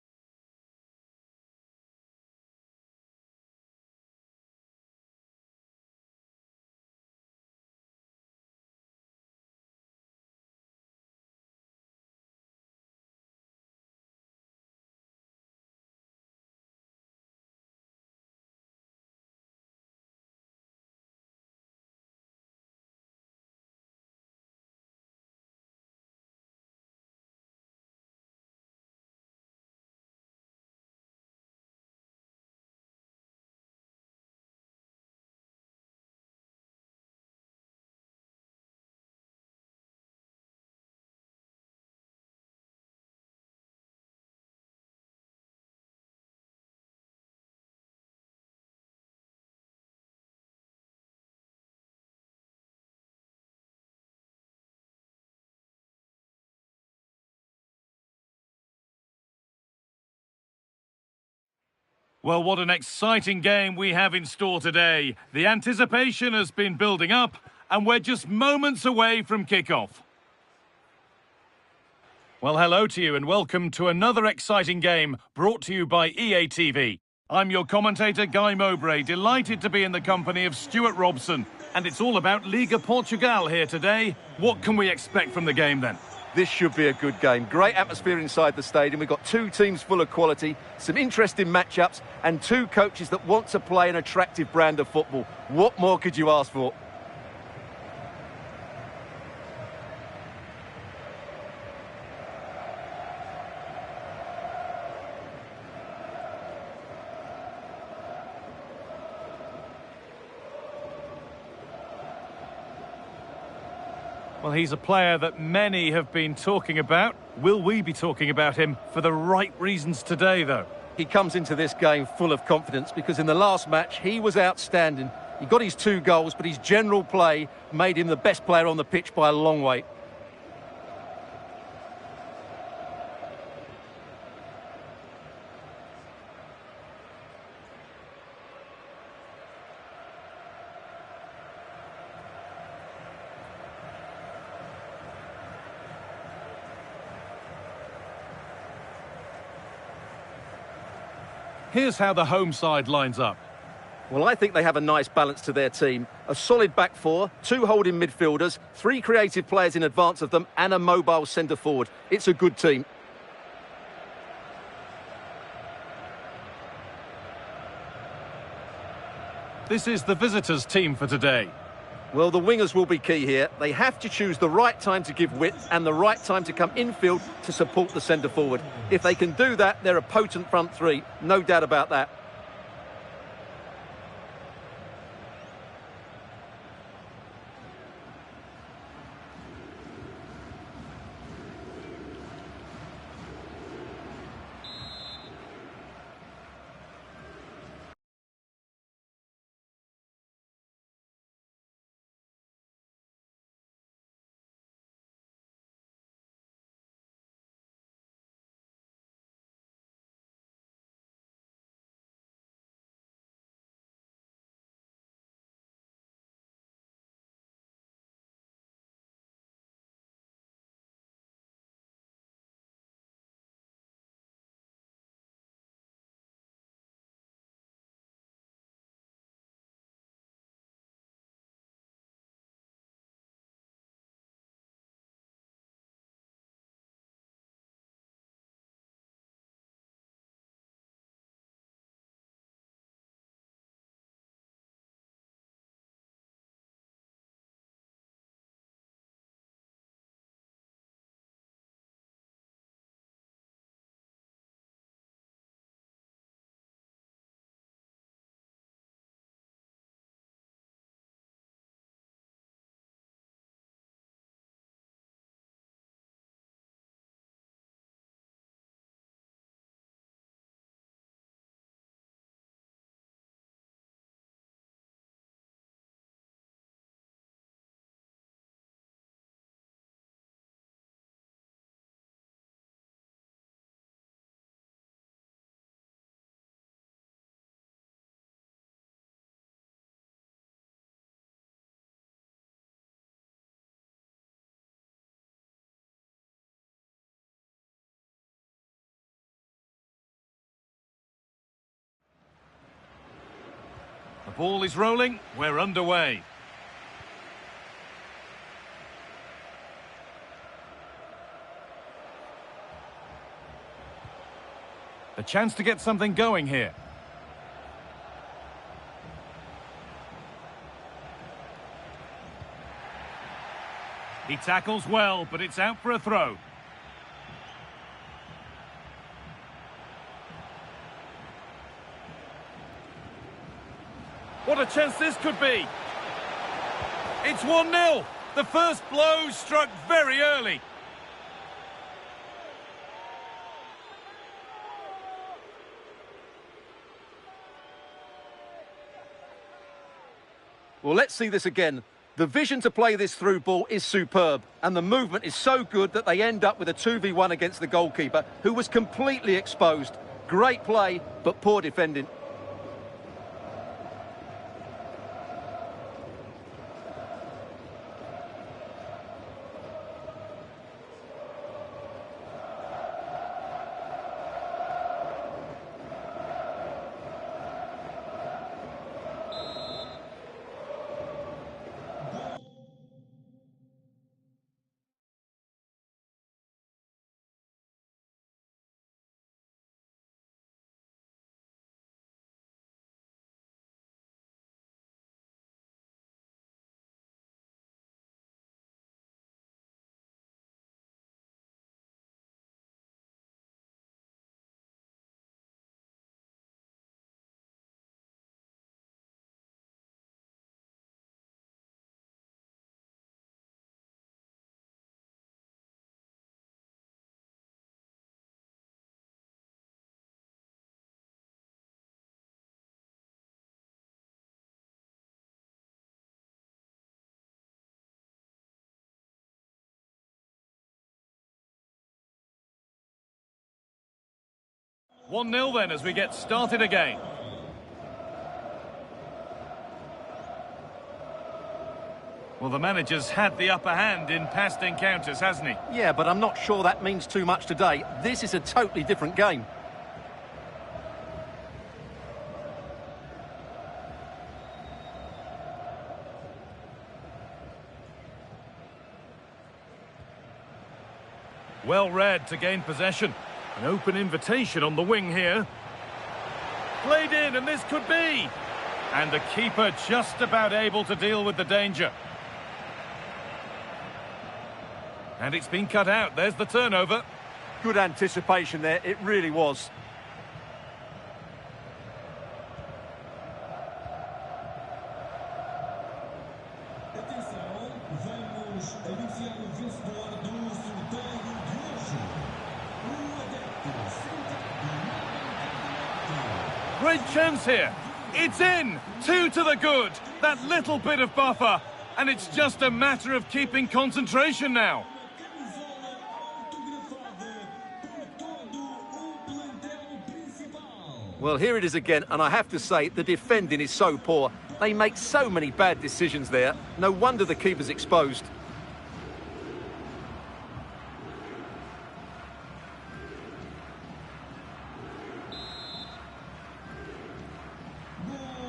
Well, what an exciting game we have in store today. The anticipation has been building up, and we're just moments away from kickoff. Well, hello to you and welcome to another exciting game brought to you by EA TV. I'm your commentator, Guy Mowbray, delighted to be in the company of Stuart Robson. And it's all about Liga Portugal here today. What can we expect from the game then? This should be a good game. Great atmosphere inside the stadium. We've got 2 teams full of quality, some interesting matchups, and 2 coaches that want to play an attractive brand of football. What more could you ask for? Well, he's a player that many have been talking about. Will we be talking about him for the right reasons today, though? He comes into this game full of confidence because in the last match, he was outstanding. He got his 2 goals, but his general play made him the best player on the pitch by a long way. Here's how the home side lines up. Well, I think they have a nice balance to their team. A solid back 4, 2 holding midfielders, 3 creative players in advance of them, and a mobile centre-forward. It's a good team. This is the visitors' team for today. Well, the wingers will be key here. They have to choose the right time to give width and the right time to come infield to support the centre-forward. If they can do that, they're a potent front 3. No doubt about that. The ball is rolling. We're underway. A chance to get something going here. He tackles well, but it's out for a throw. What a chance this could be. It's 1-0. The first blow struck very early. Well, let's see this again. The vision to play this through ball is superb, and the movement is so good that they end up with a 2v1 against the goalkeeper, who was completely exposed. Great play, but poor defending. 1-0 then as we get started again. Well, the manager's had the upper hand in past encounters, hasn't he? Yeah, but I'm not sure that means too much today. This is a totally different game. Well read to gain possession. An open invitation on the wing here. Played in, and this could be. And the keeper just about able to deal with the danger. And it's been cut out. There's the turnover. Good anticipation there, it really was. Atenção, vamos anunciar o vencedor do sorteio de hoje. O adepto sentado na bancada. Great chance here. It's in. 2 to the good. That little bit of buffer. And it's just a matter of keeping concentration now. Camisola autografada por todo o plantel principal. Well, here it is again, and I have to say, the defending is so poor. They make so many bad decisions there. No wonder the keeper's exposed.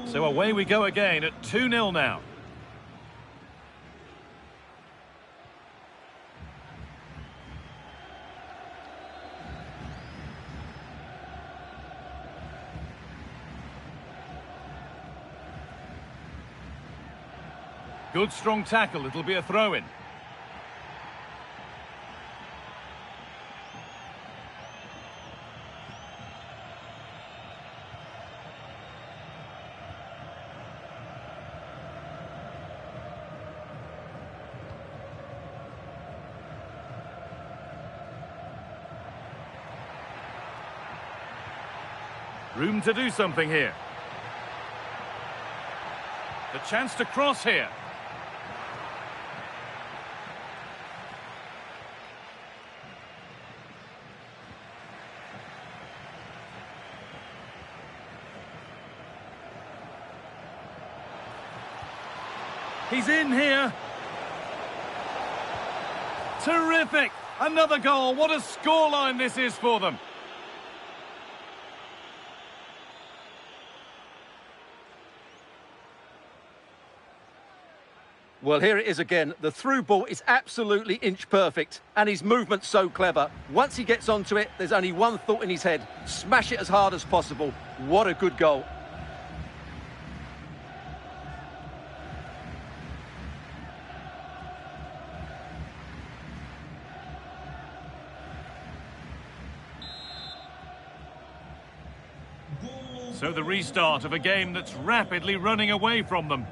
So away we go again at 2-0 now. Good strong tackle, it'll be a throw-in. Room to do something here. The chance to cross here. He's in here. Terrific. Another goal. What a scoreline this is for them. Well, here it is again. The through ball is absolutely inch perfect, and his movement's so clever. Once he gets onto it, there's only one thought in his head. Smash it as hard as possible. What a good goal. So the restart of a game that's rapidly running away from them.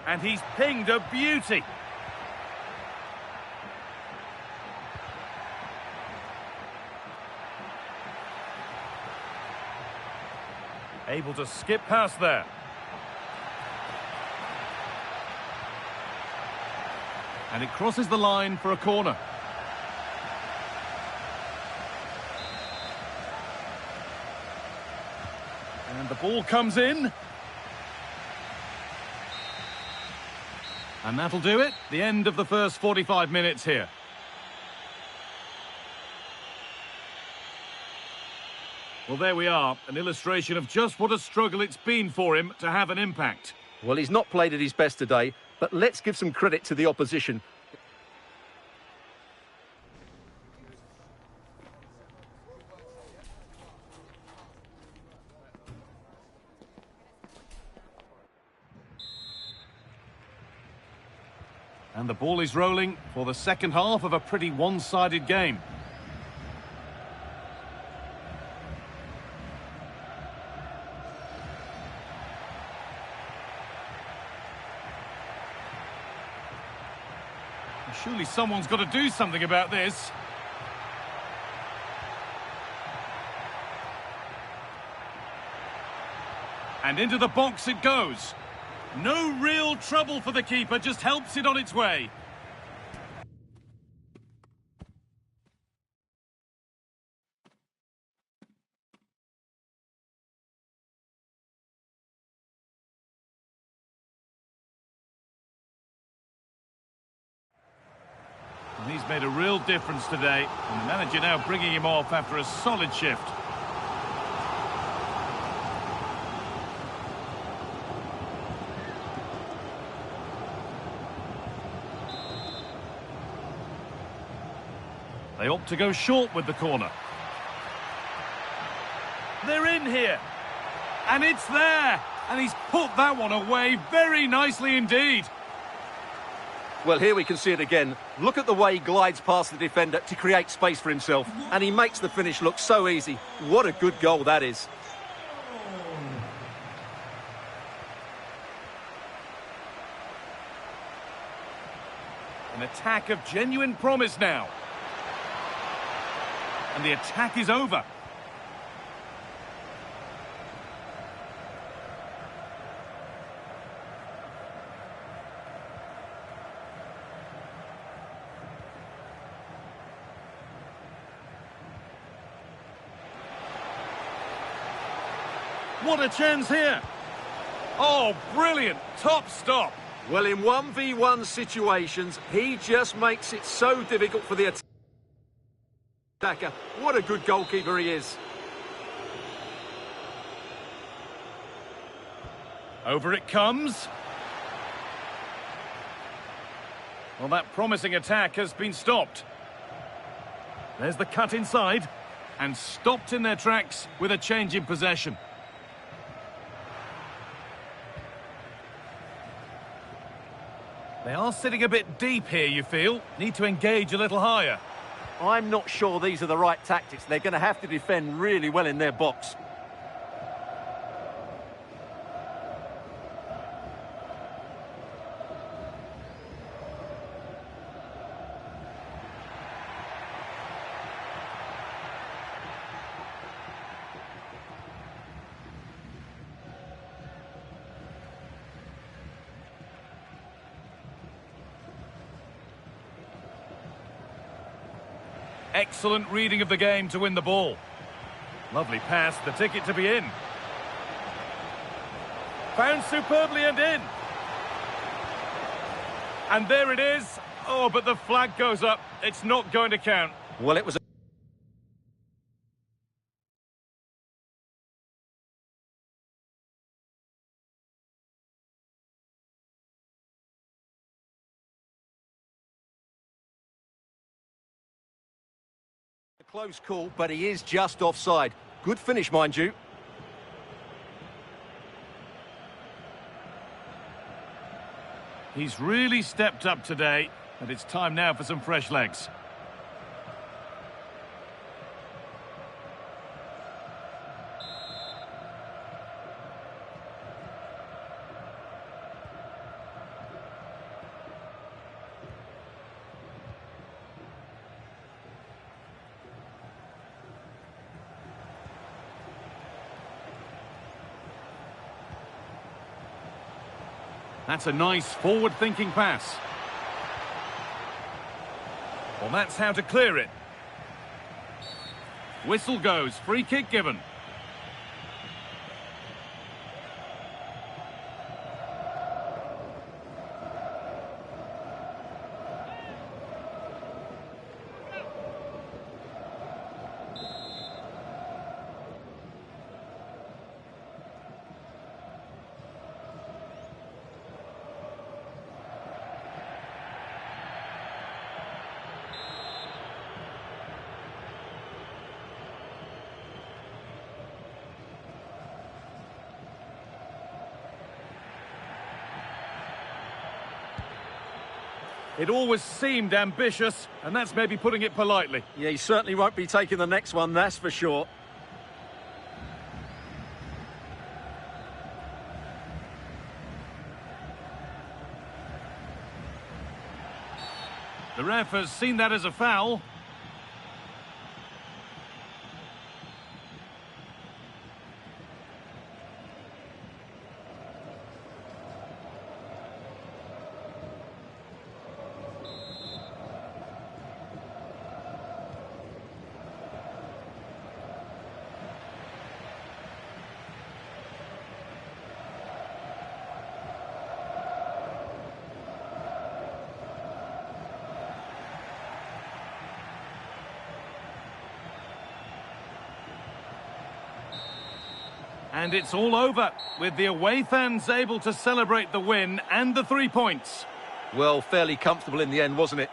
And he's pinged a beauty. Able to skip past there. And it crosses the line for a corner. And the ball comes in. And that'll do it. The end of the first 45 minutes here. Well, there we are. An illustration of just what a struggle it's been for him to have an impact. Well, he's not played at his best today, but let's give some credit to the opposition. And the ball is rolling for the second half of a pretty one-sided game. Surely someone's got to do something about this. And into the box it goes. No real trouble for the keeper, just helps it on its way. And he's made a real difference today, and the manager now bringing him off after a solid shift. They opt to go short with the corner. They're in here. And it's there. And he's put that one away very nicely indeed. Well, here we can see it again. Look at the way he glides past the defender to create space for himself. And he makes the finish look so easy. What a good goal that is. An attack of genuine promise now. And the attack is over. What a chance here. Oh, brilliant. Top stop. Well, in 1v1 situations, he just makes it so difficult for the attacker. What a good goalkeeper he is. Over it comes. Well, that promising attack has been stopped. There's the cut inside. And stopped in their tracks with a change in possession. They are sitting a bit deep here, you feel. Need to engage a little higher. I'm not sure these are the right tactics. They're going to have to defend really well in their box. Excellent reading of the game to win the ball. Lovely pass, the ticket to be in. Found superbly and in. And there it is. Oh, but the flag goes up. It's not going to count. Well, it was a close call, but he is just offside. Good finish, mind you. He's really stepped up today, and it's time now for some fresh legs. That's a nice forward-thinking pass. Well, that's how to clear it. Whistle goes, free kick given. It always seemed ambitious, and that's maybe putting it politely. Yeah, he certainly won't be taking the next one, that's for sure. The ref has seen that as a foul. And it's all over, with the away fans able to celebrate the win and the 3 points. Well, fairly comfortable in the end, wasn't it?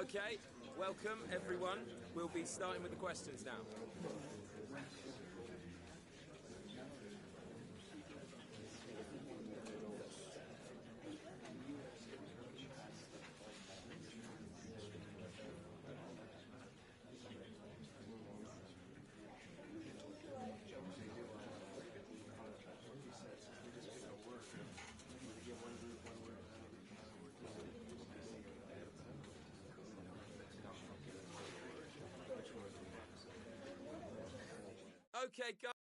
Okay, welcome everyone. We'll be starting with the questions now. Okay, guys.